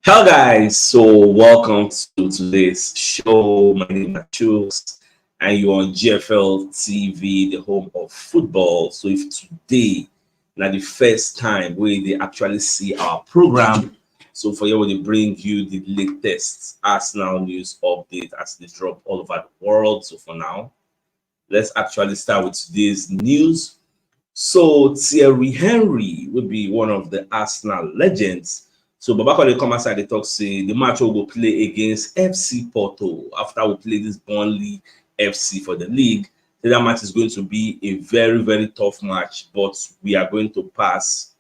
Hello guys, so welcome to today's show. My name is CHUKS and you're on GFL TV, the home of football. So if today now the first time where they actually see our program, so for you we bring you the latest Arsenal news update as they drop all over the world. So for now, let's actually start with today's news. So Thierry Henry will be one of the Arsenal legends. So Babakole come outside the talk say the match will go play against FC Porto after we play this Burnley FC for the league. So that match is going to be a very, very tough match, but we are going to pass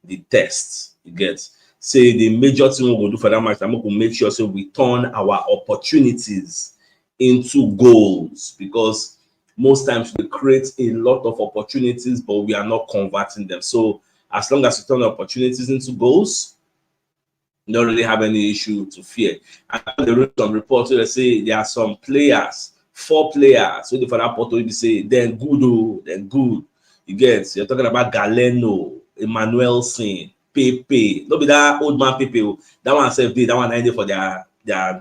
the test. You get say the major thing we will do for that match, I'm going to make sure so we turn our opportunities into goals because most times we create a lot of opportunities, but we are not converting them. So as long as we turn opportunities into goals, you don't really have any issue to fear. And there are some reports where they say there are some players, 4 players, so for that Porto, you say then good, oh, then good. You get, so you're talking about Galeno, Emmanuelson, Pepe. Don't be that old man Pepe. That one self did, that one I did for their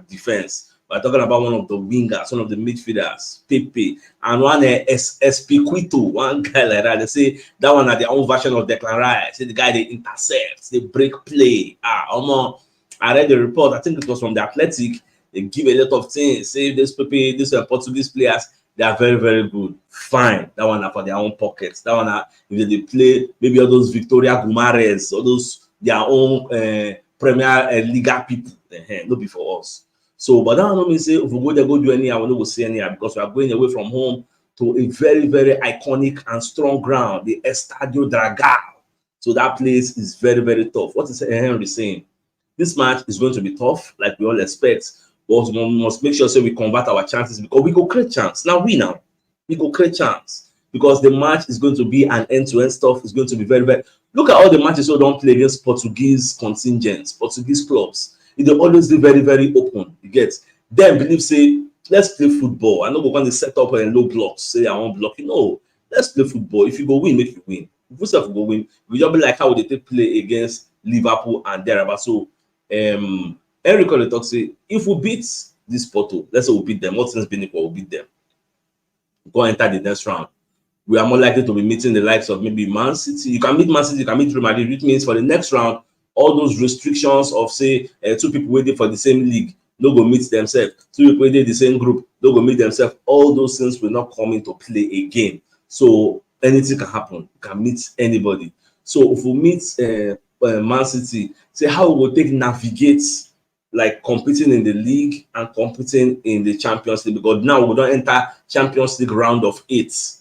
defense. We're talking about one of the wingers, one of the midfielders, Pepe, and one Espiquito, one guy like that. They say that one are their own version of Declan Rice. Say the guy they intercept, they break play. I read the report. I think it was from the Athletic. They give a lot of things. Say this Pepe, these Portuguese players, they are very, very good. Fine. That one are for their own pockets. That one are if they play maybe all those Victoria Gumares, all those their own Premier Liga people. No be for us. So, but that don't mean say if we go there, go do anyhow, we don't go see anyhow because we are going away from home to a very, very iconic and strong ground, the Estadio Dragao. So that place is very, very tough. What is Henry saying? This match is going to be tough, like we all expect, but we must make sure so we convert our chances because we go create chance. Now we go create chance because the match is going to be an end-to-end stuff. It's going to be very, very. Look at all the matches we don't play against Portuguese contingents, Portuguese clubs. It will always be very, very open. You get them believe say let's play football. I know we're going to set up low blocks. Say I won't block you. No, let's play football. If you go win, make you win. If we self go win, we just be like how they take play against Liverpool and thereabout. So Enrico talk say if we beat this Porto, let's say we beat them. What things being equal, we beat them. Go enter the next round. We are more likely to be meeting the likes of maybe Man City. You can meet Man City, you can meet Real Madrid, which means for the next round, all those restrictions of say 2 people waiting for the same league, no go meet themselves. 2 people waiting the same group, no go meet themselves. All those things will not come into play again. So anything can happen. You can meet anybody. So if we meet Man City, say how we will take navigate like competing in the league and competing in the Champions League because now we don't enter Champions League round of 8.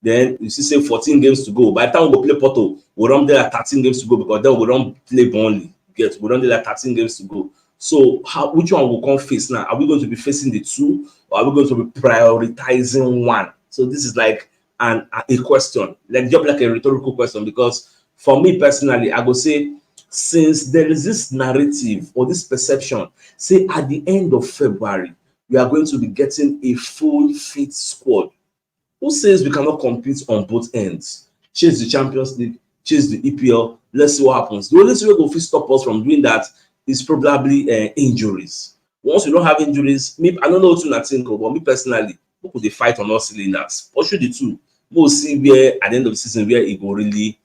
Then you see say 14 games to go. By the time we go play Porto, we don't there 13 games to go because then we don't play Burnley. We don't there 13 games to go. So which one will come face now? Are we going to be facing the 2 or are we going to be prioritizing one? So this is like a question, like just like a rhetorical question because for me personally, I go say since there is this narrative or this perception, say at the end of February, we are going to be getting a full fit squad. Who says we cannot compete on both ends? Chase the Champions League, chase the EPL. Let's see what happens. The only thing that will stop us from doing that is probably injuries. Once we don't have injuries, me, I don't know what to think, but me personally, who could they fight on all cylinders? Or should the 2? We'll see where at the end of the season where it will really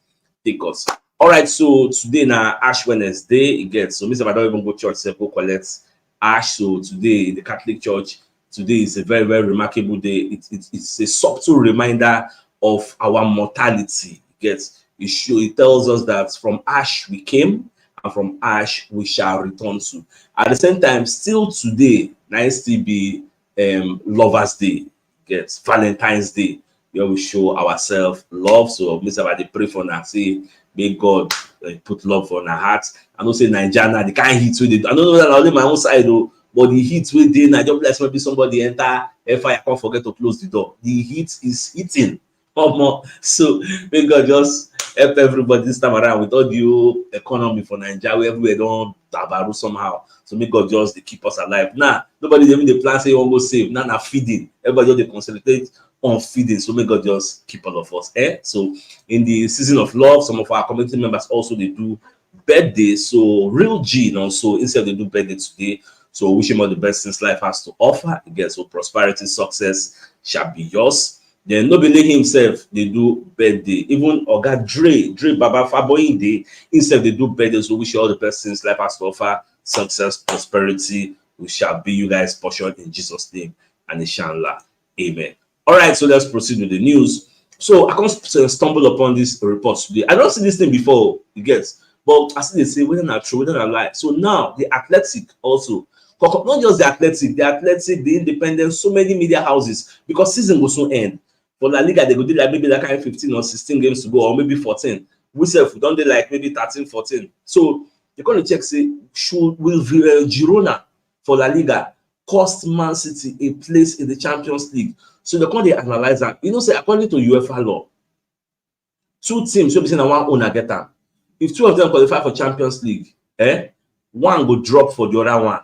take us. All right, so today now Ash Wednesday again. So me, if I don't even go church, say go collect Ash. So today in the Catholic Church. Today is a very, very remarkable day. It's a subtle reminder of our mortality. It tells us that from ash we came and from ash we shall return to. At the same time, still today, nice to be Lovers Day, Valentine's Day, where we show ourselves love. So Mr. They pray for now, say, may God put love on our hearts. I don't say Nigeria, the kind heat with it. I don't know that only my own side though. But the heat within, I just bless maybe somebody enter fire, can't forget to close the door. The heat is hitting. So may God just help everybody this time around with all the economy for Nigeria, where everywhere don't tabaru somehow. So may God just keep us alive. Now, nobody even the plan say you won't go save. Now feeding. Everybody just concentrate on feeding. So may God just keep all of us. So in the season of love, some of our community members also they do birthday. So real G, you know, so instead they do birthday today. So wish him all the best since life has to offer. Again, so prosperity, success shall be yours. Then nobody himself, they do birthday. Even Oga Dre Baba Faboyin Day, instead they do birthday. So wish you all the best since life has to offer. Success, prosperity, we shall be you guys portion in Jesus' name and inshallah. Amen. All right, so let's proceed with the news. So I can't stumble upon this report today. I don't see this thing before, you get, but I see they say whether not true, whether not lie. So now the Athletic also, not just the Athletic, the Independent, so many media houses, because season will soon end. For La Liga, they go do like maybe like kind of 15 or 16 games to go, or maybe 14. We say if we don't do like maybe 13, 14. So you're going to check, say, will Girona for La Liga cost Man City a place in the Champions League? So they're going to analyze that. You know, say according to UEFA law, two teams will be saying one owner get them. If two of them qualify for Champions League, one will drop for the other one.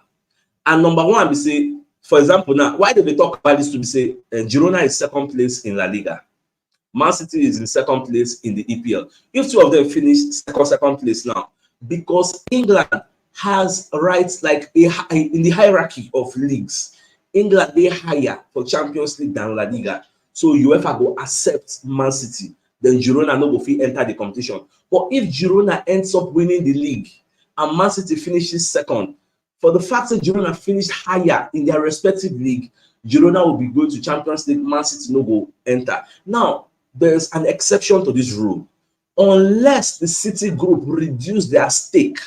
And number one, we say, for example, now, why did they talk about this to be say Girona is second place in La Liga? Man City is in second place in the EPL. If two of them finish second place now, because England has rights like in the hierarchy of leagues, England they higher for Champions League than La Liga. So UEFA will accept Man City, then Girona no go fit enter the competition. But if Girona ends up winning the league and Man City finishes second, for the fact that Girona finished higher in their respective league, Girona will be going to Champions League, Man City no go enter. Now, there's an exception to this rule. Unless the City group reduce their stake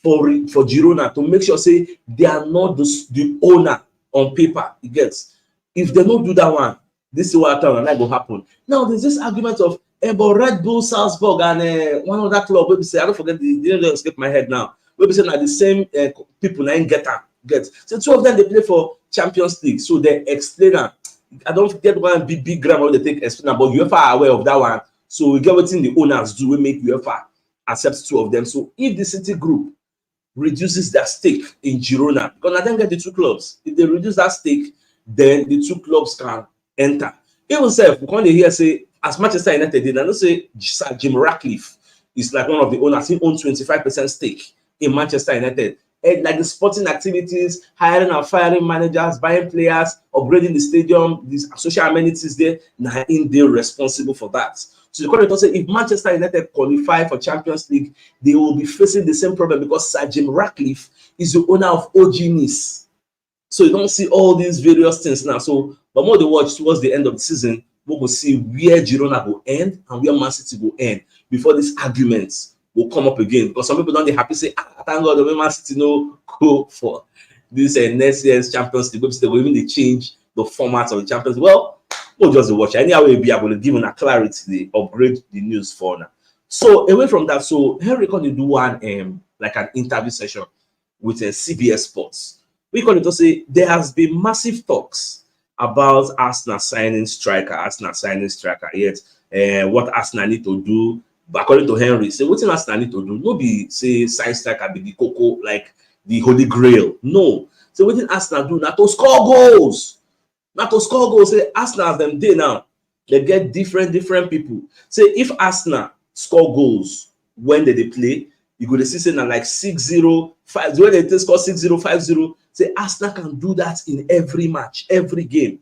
for Girona to make sure say they are not the owner on paper, it gets. If they don't do that one, this is what that will happen. Now, there's this argument of about Red Bull Salzburg and one other club. Maybe say I don't forget the didn't escape my head now. Maybe say like the same people and get. So two of them they play for Champions League. So they explain that. I don't forget one big grammar they take explain, but UEFA are aware of that one. So we get what the owners do. We make UEFA accept two of them. So if the City group reduces their stake in Girona, because I don't get the two clubs. If they reduce that stake, then the two clubs can enter. Even self, we can't hear say as Manchester United did. I don't say Sir Jim Ratcliffe is like one of the owners. He owns 25% stake in Manchester United. And like the sporting activities, hiring and firing managers, buying players, upgrading the stadium, these social amenities there, now in they're responsible for that. So the current say if Manchester United qualify for Champions League, they will be facing the same problem because Sir Jim Ratcliffe is the owner of OG Nice. So you don't see all these various things now. So, but more they watch towards the end of the season, we will see where Girona will end and where Man City will end before these arguments will come up again. Because some people don't they happy say, thank God the Man City no go for this next year's Champions League. They will even change the format of the Champions League. Well, we'll just watch. Anyhow, we'll be able to give a clarity, they upgrade the news for now. So away from that, so Henry can do one like an interview session with CBS Sports. We can to say there has been massive talks about Arsenal signing striker, yet what Arsenal need to do. But according to Henry, say what Arsenal need to do, no be say sign striker be the cocoa like the holy grail. No. So what Arsenal do now to score goals. Now to score goals, say Arsenal them day now. They get different people. Say if Arsenal score goals when they play, you go to see say now like 6-0, 5-0. When they score 6-0, 5-0, say Arsenal can do that in every match, every game.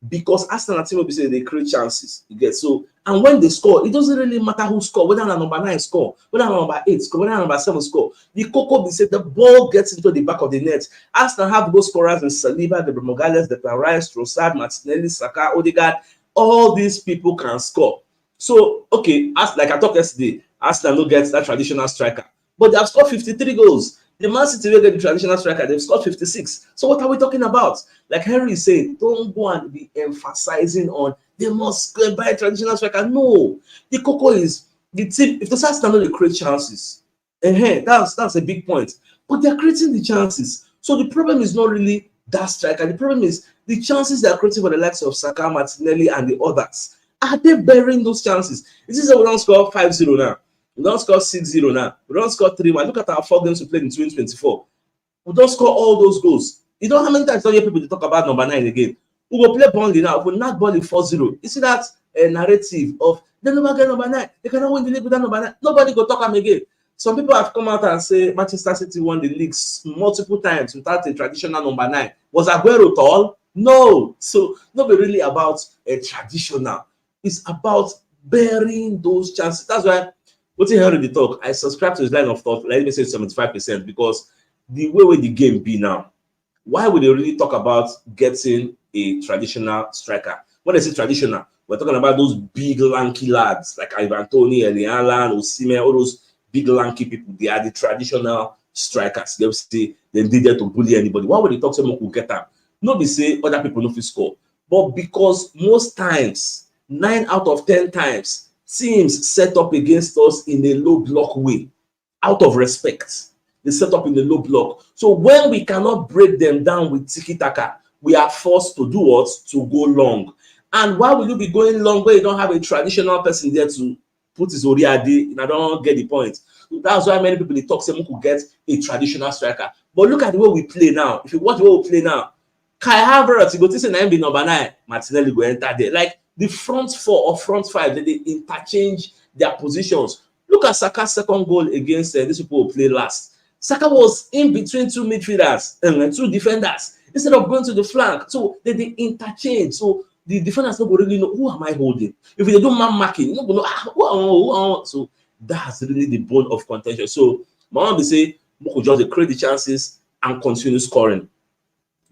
Because Arsenal team will be saying they create chances. You get so, and when they score, it doesn't really matter who score, whether number 9 score, whether number 8 score, whether number 7 score. The cocoa be said the ball gets into the back of the net. Arsenal have goal scorers in Saliba, the Morales, the Rice, Trossard, Martinelli, Saka, Odegaard. All these people can score. So okay, as like I talked yesterday, Arsenal no gets that traditional striker, but they have scored 53 goals. The Man City will get the traditional striker, they've scored 56. So what are we talking about? Like Henry is saying, don't go and be emphasizing on they must buy a traditional striker. No, the cocoa is the team. If the Arsenal don't create chances, that's a big point. But they're creating the chances. So the problem is not really that striker. The problem is the chances they are creating for the likes of Saka, Martinelli, and the others. Are they bearing those chances? This is how we don't score 5-0 now. We don't score 6-0 now. We don't score 3-1. Look at our 4 games we played in 2024. We don't score all those goals. You know how many times I hear people to talk about number 9 again? We will play Burnley now. If we not Burnley 4-0. You see that narrative of they never get number 9. They cannot win the league without number 9. Nobody go talk them again. Some people have come out and say Manchester City won the leagues multiple times without a traditional number 9. Was Aguero tall? No. So not really about a traditional. It's about bearing those chances. That's why what you heard in the talk, I subscribe to his line of thought, let me say 75%, because the way the game be now, why would they really talk about getting a traditional striker? When they say traditional, we're talking about those big lanky lads like Ivan Toney, Elialan, Osimhen, all those big lanky people. They are the traditional strikers. They will say they needed to bully anybody. Why would they talk to someone who get them? Not they say other people no fit score, but because most times, 9 out of 10 times, teams set up against us in a low block way, out of respect. They set up in the low block. So when we cannot break them down with tiki-taka, we are forced to do what? To go long. And why will you be going long where you don't have a traditional person there to put his Oriadi? I don't get the point. That's why many people they talk someone could get a traditional striker. But look at the way we play now. If you watch the way we play now, Kai Havertz, you go to say be number 9, Martinelli go enter there. Like the front 4 or front 5, they interchange their positions. Look at Saka's second goal against these people who play last. Saka was in between 2 midfielders and 2 defenders instead of going to the flank. So they interchange. So the defenders don't really know who am I holding. If they don't man marking, you don't know who. So that's really the bone of contention. So my mom will say, we just create the chances and continue scoring.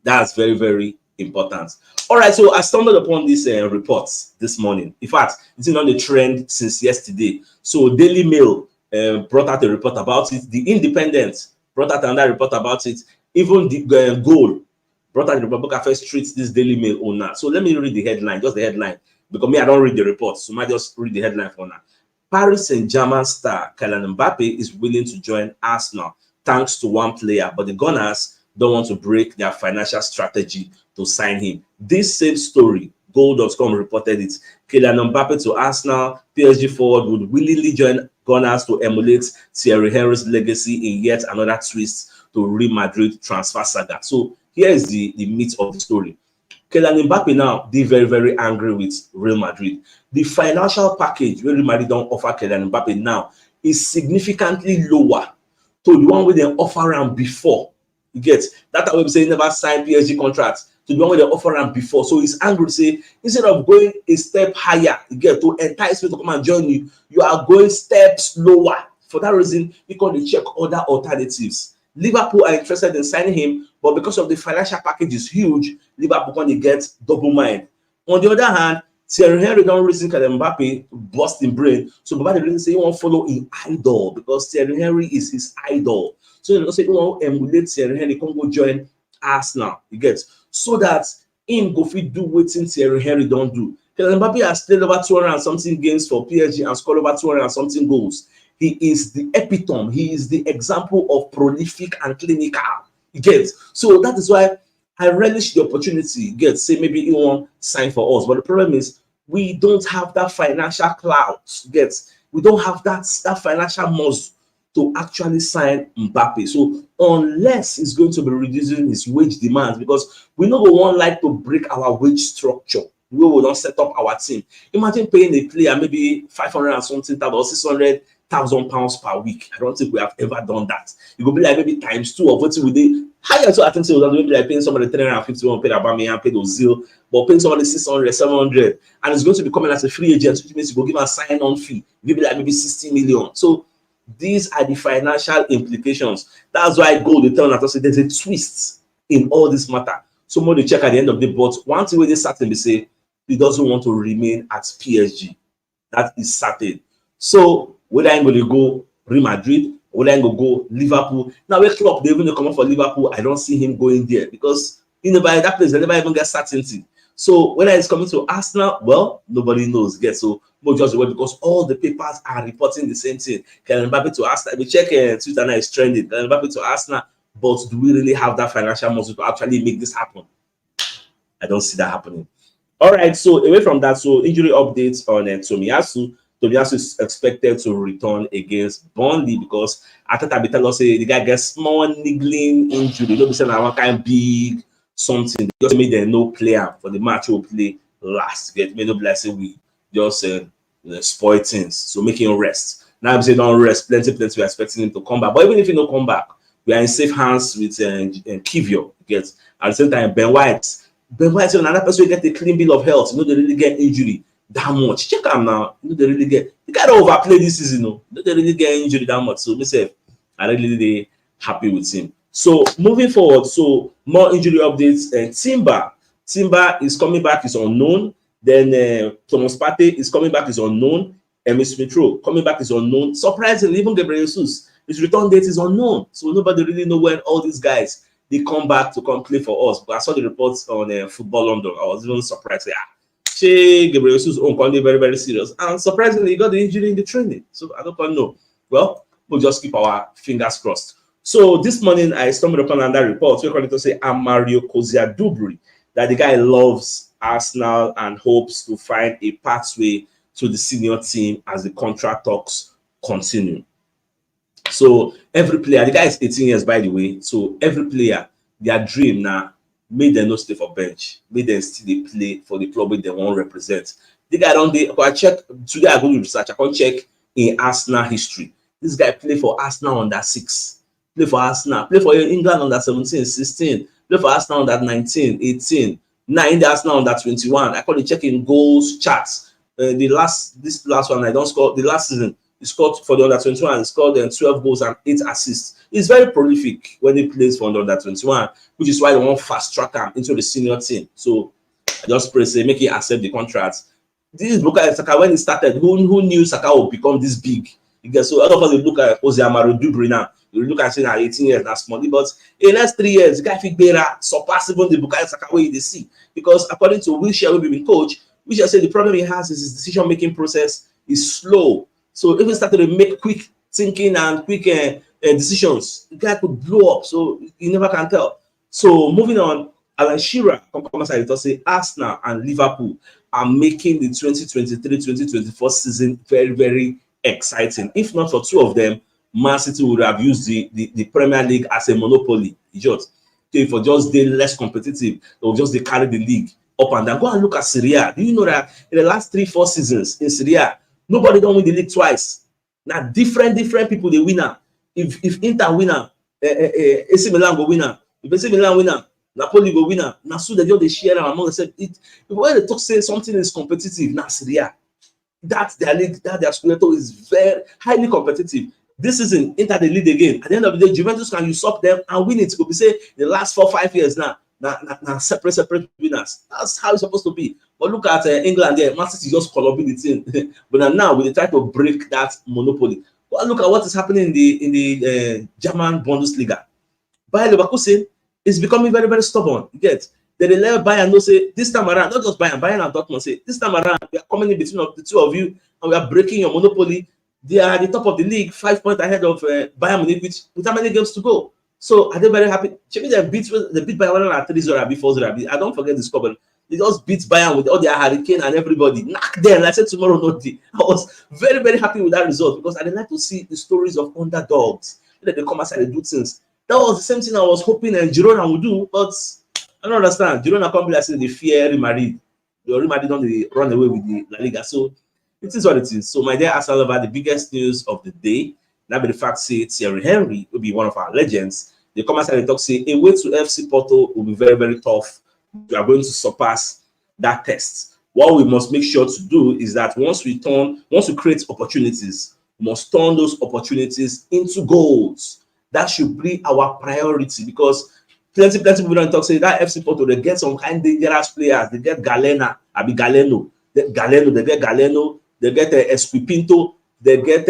That's very, very important. All right, so I stumbled upon this reports this morning. In fact, it's been on the trend since yesterday. So Daily Mail brought out a report about it. The Independent brought out another report about it. Even the Goal brought out the report. I first treat this Daily Mail owner. So let me read the headline, just the headline, because me, I don't read the report. So I might just read the headline for now. Paris Saint-Germain star Kylian Mbappe is willing to join Arsenal thanks to one player, but the Gunners don't want to break their financial strategy to sign him. This same story, Goal.com reported it. Kylian Mbappe to Arsenal, PSG forward would willingly join Gunners to emulate Thierry Henry's legacy in yet another twist to Real Madrid transfer saga. So here is the meat of the story. Kylian Mbappe now, they very, very angry with Real Madrid. The financial package where Real Madrid don't offer Kylian Mbappe now is significantly lower to the one where they offer him before. You get that way we say never signed PSG contracts to the one where they offer him before. So he's angry to say instead of going a step higher, you get to entice me to come and join you, you are going steps lower. For that reason, because they check other alternatives. Liverpool are interested in signing him, but because of the financial package is huge, Liverpool going to get double mind. On the other hand, Thierry Henry don't reason Kylian Mbappe to bust in brain. So Mbappe didn't say he won't follow in idol because Thierry Henry is his idol. So they don't say he won't emulate Thierry Henry, can go join Arsenal. You get so that him go fit do what Thierry Henry don't do. Kylian Mbappe has played over 200 and something games for PSG and scored over 200 and something goals. He is the epitome. He is the example of prolific and clinical. You get so that is why I relish the opportunity. Get say maybe he won't sign for us, but the problem is we don't have that financial clout. Get we don't have that financial muscle to actually sign Mbappe. So unless he's going to be reducing his wage demands, because we know we won't like to break our wage structure. We will not set up our team. Imagine paying a player maybe 500 and something or 600,000 pounds per week. I don't think we have ever done that. It will be like maybe times 2 of what we did. Higher, so I think so that maybe like paying somebody 350, paid Aubameyang, paid Ozil, but paying somebody 600, 700, and it's going to be coming as a free agent, which means you go give a sign-on fee, maybe like maybe 60 million. So these are the financial implications. That's why Goal they tell us there's a twist in all this matter. So more they check at the end of the but one thing where they certainly say he doesn't want to remain at PSG. That is certain. So whether I'm going to go Real Madrid, whether I'm going to go Liverpool. Now where club they even come up for Liverpool, I don't see him going there because that place they never even get certainty. So whether it's coming to Arsenal, well, nobody knows. Get so more just away because all the papers are reporting the same thing. Kylian Mbappe to Arsenal. We check Twitter now is trending. Kylian Mbappe to Arsenal, but do we really have that financial muscle to actually make this happen? I don't see that happening. All right, so away from that, so injury updates on Tomiyasu. Tomiyasu is expected to return against Burnley because I thought I tell us say the guy gets small niggling injury. Don't be saying one kind of big something. They just made them no player for the match will play last. Get me no blessing we just spoil things. So making rest. Now we say don't rest, plenty. We're expecting him to come back. But even if he don't come back, we are in safe hands with Kivio. Get at the same time, Ben White. Ben White is another person who get a clean bill of health. You know, they really get injury that much. Check him now. You know, they really get. You gotta overplay this season. You know, they really get injury that much. So myself, I really happy with him. So moving forward, so more injury updates. Timber is coming back, is unknown. Then Thomas Partey is coming back, is unknown. Smith Rowe coming back is unknown. Surprisingly, even Gabriel Jesus, his return date is unknown. So nobody really know when all these guys they come back to come play for us. But I saw the reports on Football London. I was even surprised. Gabriel Jesus very, very serious. And surprisingly, he got the injury in the training. So I don't know. Well, we'll just keep our fingers crossed. So this morning, I stumbled upon another report. We're going to say Mario Kozia Dubry, that the guy loves Arsenal and hopes to find a pathway to the senior team as the contract talks continue. So every player, the guy is 18 years, by the way. So every player, their dream now, made them not stay for bench, made them still play for the club they want to represent. The guy don't they I check today. I go to research, I can check in Arsenal history. This guy played for Arsenal under 6, play for Arsenal, play for England under 17, 16, play for Arsenal under 19, 18, now in the Arsenal under 21. I call it checking goals charts. This last one I don't score. The last season he scored for the under 21. He scored 12 goals and 8 assists. He's very prolific when he plays for the under 21, which is why they want fast track him into the senior team. So I just pray say make him accept the contract. This is Bukayo Saka when he started. Who knew Saka would become this big? So all of us will look at Jose Amaro Dubry now. You look at saying 18 years that's small, but in the next 3 years, the guy fit better surpass even the Bukayo Saka way they see. Because according to Wilshere, we've been coach. We just say the problem he has is his decision-making process is slow. So if he started to make quick thinking and quick decisions, the guy could blow up. So you never can tell. So moving on, Alan Shearer from Commerce to say Arsenal and Liverpool are making the 2023-2024 season very, very exciting. If not for two of them, Man City would have used the Premier League as a monopoly. If for just they less competitive, or just they carry the league up and down. Go and look at Serie A. Do you know that in the last 3-4 seasons in Serie A, nobody don't win the league twice? Now different people they win now. If Inter winner, AC Milan go winner. If AC Milan winner, Napoli go winner. Now so they just share among themselves. When they talk say something is competitive, now Serie A, that's their league, that their Scudetto is very highly competitive. This season, Inter the lead again. At the end of the day, Juventus can usurp them and win it. Could be say the last 4-5 years now. Now separate winners. That's how it's supposed to be. But look at England there. Man City just collabing the team. But now we try to break that monopoly. Well, look at what is happening in the German Bundesliga. Bayer Leverkusen is becoming very, very stubborn. You get they let Bayern know say this time around, not just Bayern and Dortmund say this time around we are coming in between the two of you and we are breaking your monopoly. They are at the top of the league, 5 points ahead of Bayern Munich, with how many games to go. So are they very happy? They beat Bayern at 3-0, 4-0. I don't forget the score, but they just beat Bayern with all their hurricane and everybody. Knock them. I said tomorrow, not the. I was very, very happy with that result because I didn't like to see the stories of underdogs. They come outside and do things. That was the same thing I was hoping Girona would do, but I don't understand. Girona come be like say they fear Real Madrid. The Real Madrid don't run away with the La Liga. So it is what it is. So my dear Arsenal lover, the biggest news of the day, now be the fact say Thierry Henry will be one of our legends. They come outside and talk say a way to FC Porto will be very, very tough. We are going to surpass that test. What we must make sure to do is that once we create opportunities, we must turn those opportunities into goals. That should be our priority because plenty people don't talk say that FC Porto they get some kind of dangerous players. They get Galeno, they get Galeno, they get Esquipinto, they get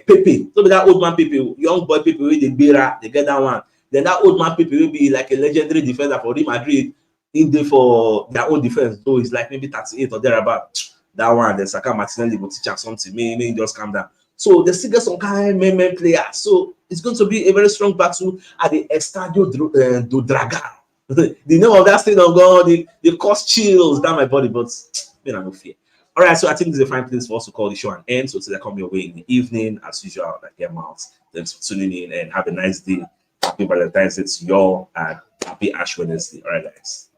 Pepe. So that old man Pepe, young boy Pepe with the Bera, they get that one. Then that old man Pepe will be like a legendary defender for Real Madrid in there for their own defense. So it's like maybe 38 or thereabout. That one, then Saka Martinelli will teach us something. May just calm down. So they still get some kind of main player. So it's going to be a very strong battle at the Estadio do Dragão. The name of that stadium, God, they cause chills down my body, but I no fear. All right, so I think this is a fine place for us to call the show an end. So today come your way in the evening, as usual, like your mouth. Thanks for tuning in and have a nice day. Happy Valentine's Day to y'all and happy Ash Wednesday. All right, guys.